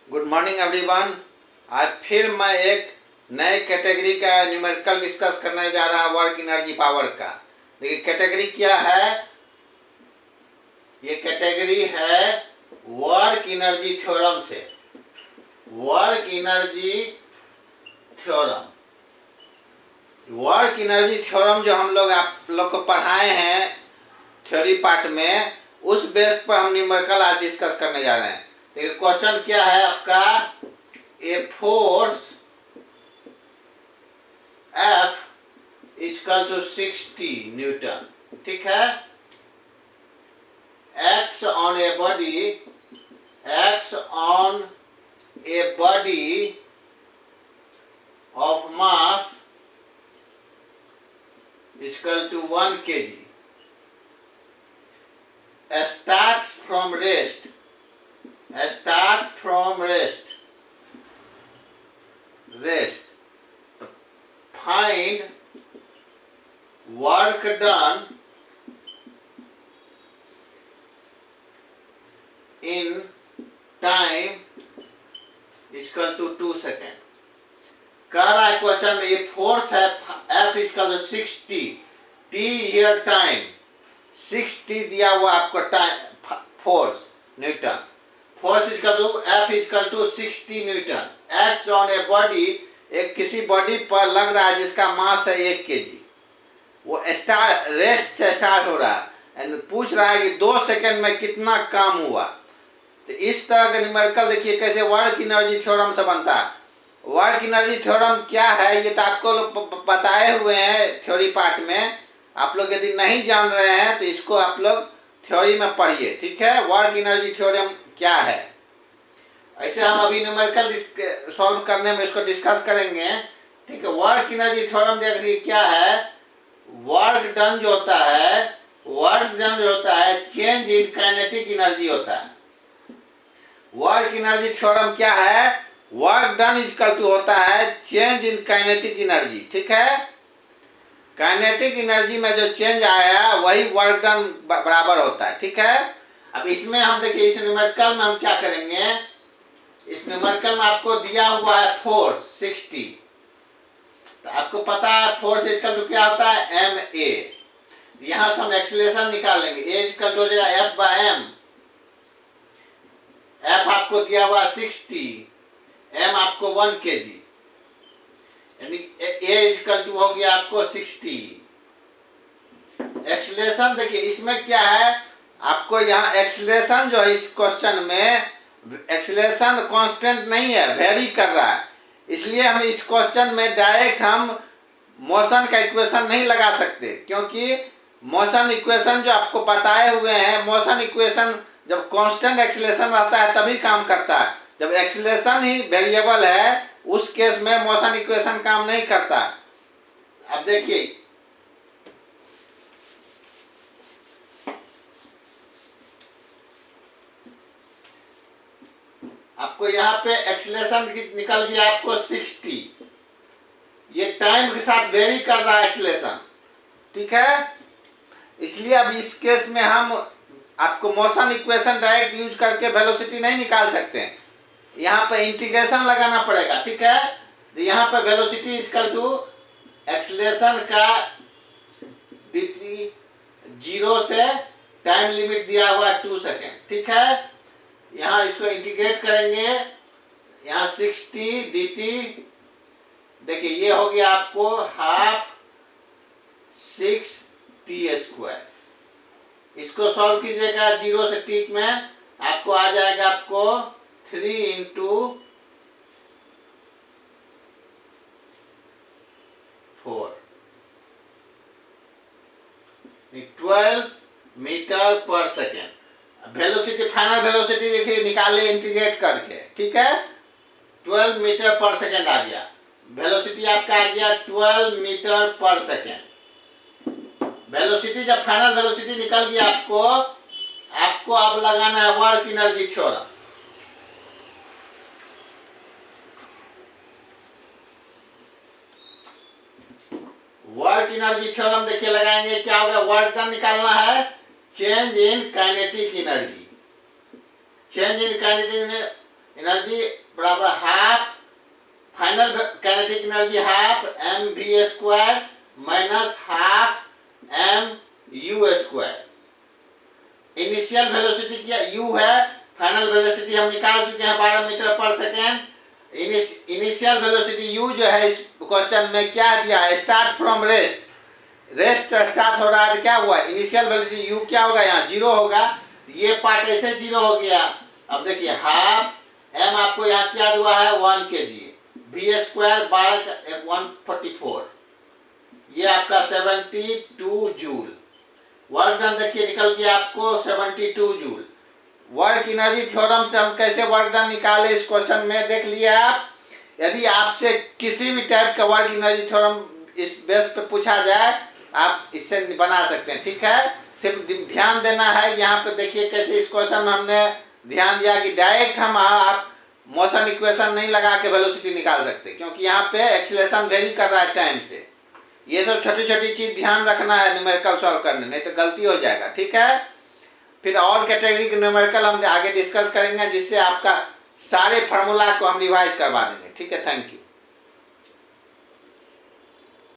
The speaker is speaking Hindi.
Good morning everyone. आज फिर मैं एक नए कैटेगरी का न्यूमेरिकल डिस्कस करने जा रहा वर्क एनर्जी पावर का। देखिए कैटेगरी क्या है। ये कैटेगरी है वर्क एनर्जी थ्योरम से। वर्क एनर्जी थ्योरम जो हम लोग आप लोग को पढ़ाए हैं थ्योरी पार्ट में, उस बेस पर हम न्यूमेरिकल आज डिस्कस करने जा रहे हैं। देखिए क्वेश्चन क्या है आपका, a force F equal to 60 newton, ठीक है, act on a body of mass equal to 1 kg starts from rest find work done in time equal to 2 second. कह रहा है क्वेश्चन में ये फोर्स है F equal to 60, T here time 60 दिया हुआ आपको time force newton. Force equal to F equal to 60 newton. Act on a body, एक किसी बॉडी पर लग रहा है जिसका मास है 1 kg। वो रेस्ट से स्टार्ट हो रहा है एंड पूछ रहा है कि 2 सेकंड में कितना काम हुआ। तो इस तरह का न्यूमेरिकल देखिए कैसे वर्क एनर्जी थ्योरम से बनता है। वर्क एनर्जी थ्योरम क्या है ये तो आपको लोग बताए हुए हैं थ्योरी पार्ट में। आप लोग यदि नहीं जान रहे हैं तो इसको आप लोग थ्योरी में पढ़िए, ठीक है। वर्क एनर्जी थ्योरम क्या है, ऐसे हम अभी न्यूमेरिकल सॉल्व करने में इसको डिस्कस करेंगे, ठीक है। वर्क एनर्जी थ्योरम देख लीजिए क्या है। वर्क डन जो होता है चेंज इन काइनेटिक एनर्जी होता है। वर्क एनर्जी थ्योरम क्या है, वर्क डन इक्वल टू होता है चेंज इन काइनेटिक एनर्जी, ठीक है। काइनेटिक एनर्जी में जो चेंज आया वही वर्क डन बराबर होता है, ठीक है। अब इसमें हम देखिए इस न्यूमेरिकल में हम क्या करेंगे। इस न्यूमेरिकल में आपको दिया हुआ है फोर्स 60, तो आपको पता है फोर्स इक्वल टू क्या होता है ma। यहां से हम एक्सीलरेशन निकाल लेंगे, a इक्वल टू हो जाएगा F/m। F आपको दिया हुआ 60, m आपको 1 kg, यानी a इक्वल टू हो गया आपको 60। एक्सीलरेशन देखिए इसमें क्या है, आपको यहाँ एक्सीलरेशन जो है इस क्वेश्चन में एक्सीलरेशन कांस्टेंट नहीं है, वेरी कर रहा है। इसलिए हम इस क्वेश्चन में डायरेक्ट हम मोशन का इक्वेशन नहीं लगा सकते, क्योंकि मोशन इक्वेशन जो आपको बताए हुए हैं, मोशन इक्वेशन जब कांस्टेंट एक्सीलरेशन रहता है तभी काम करता है। जब एक्सीलरेशन ही वेरिएबल है उस केस में मोशन इक्वेशन काम नहीं करता। अब देखिए आपको यहाँ पे एक्सीलरेशन निकल गया आपको 60। ये टाइम के साथ वेरी कर रहा है एक्सीलरेशन, ठीक है। इसलिए अब इस केस में हम आपको मोशन इक्वेशन डायरेक्ट यूज करके वेलोसिटी नहीं निकाल सकते हैं, यहाँ पे इंटीग्रेशन लगाना पड़ेगा, ठीक है। तो यहाँ पे वेलोसिटी इक्वल टू एक्सीलरेशन का dt 0 से टाइम लिमिट दिया हुआ 2 सेकेंड, ठीक है। यहाँ इसको इंटीग्रेट करेंगे, यहाँ 60 dt, देखिए ये हो गया आपको हाफ 6t²। इसको सॉल्व कीजिएगा 0 से t में, आपको आ जाएगा आपको 3 × 4 12 metre per second. Velocity final velocity देखिए निकाले इंटीग्रेट करके, ठीक है। 12 मीटर पर सेकेंड आ गया, वेलोसिटी आपका आ गया 12 मीटर पर सेकेंड। वेलोसिटी जब फाइनल वेलोसिटी निकल गया आपको अब लगाना है work energy theorem. Work energy theorem देखिए लगाएंगे, क्या होगा, वर्क डन निकालना है change in kinetic energy. Change in kinetic energy बराबर half final kinetic energy half m v square minus half m u square. Initial velocity क्या यू है, फाइनल वेलोसिटी हम निकाल चुके हैं 12 metre per second. Initial velocity you जो है इस क्वेश्चन में क्या दिया है, start from rest, rest start हो रहा है तो क्या हुआ, इनिशियल वेलोसिटी यू क्या होगा, यहाँ 0 होगा, ये पार्ट ऐसे 0 हो गया। अब देखिए हाफ एम आपको यहाँ क्या हुआ है 1 kg, वी स्क्वायर 12 144, ये आपका 72 जूल। वर्क डन देखिए निकल गया आपको 72 जूल। वर्क एनर्जी थ्योरम से हम कैसे वर्क डन निकाले इस क्वेश्चन में देख लिया आप। यदि आपसे किसी भी टाइप का वर्क एनर्जी थ्योरम इस बेस पे पूछा जाए आप इससे बना सकते हैं, ठीक है। सिर्फ ध्यान देना है यहाँ पे, देखिए कैसे इस क्वेश्चन में हमने ध्यान दिया कि डायरेक्ट हम आप मोशन इक्वेशन नहीं लगा के वेलोसिटी निकाल सकते, क्योंकि यहाँ पे एक्सीलरेशन वेरी कर रहा है टाइम से। ये सब छोटी छोटी चीज ध्यान रखना है न्यूमेरिकल सॉल्व करने, नहीं तो गलती हो जाएगा, ठीक है। फिर और कैटेगरी के न्यूमेरिकल हम आगे डिस्कस करेंगे, जिससे आपका सारे फार्मूला को हम रिवाइज करवा देंगे, ठीक है। Thank you.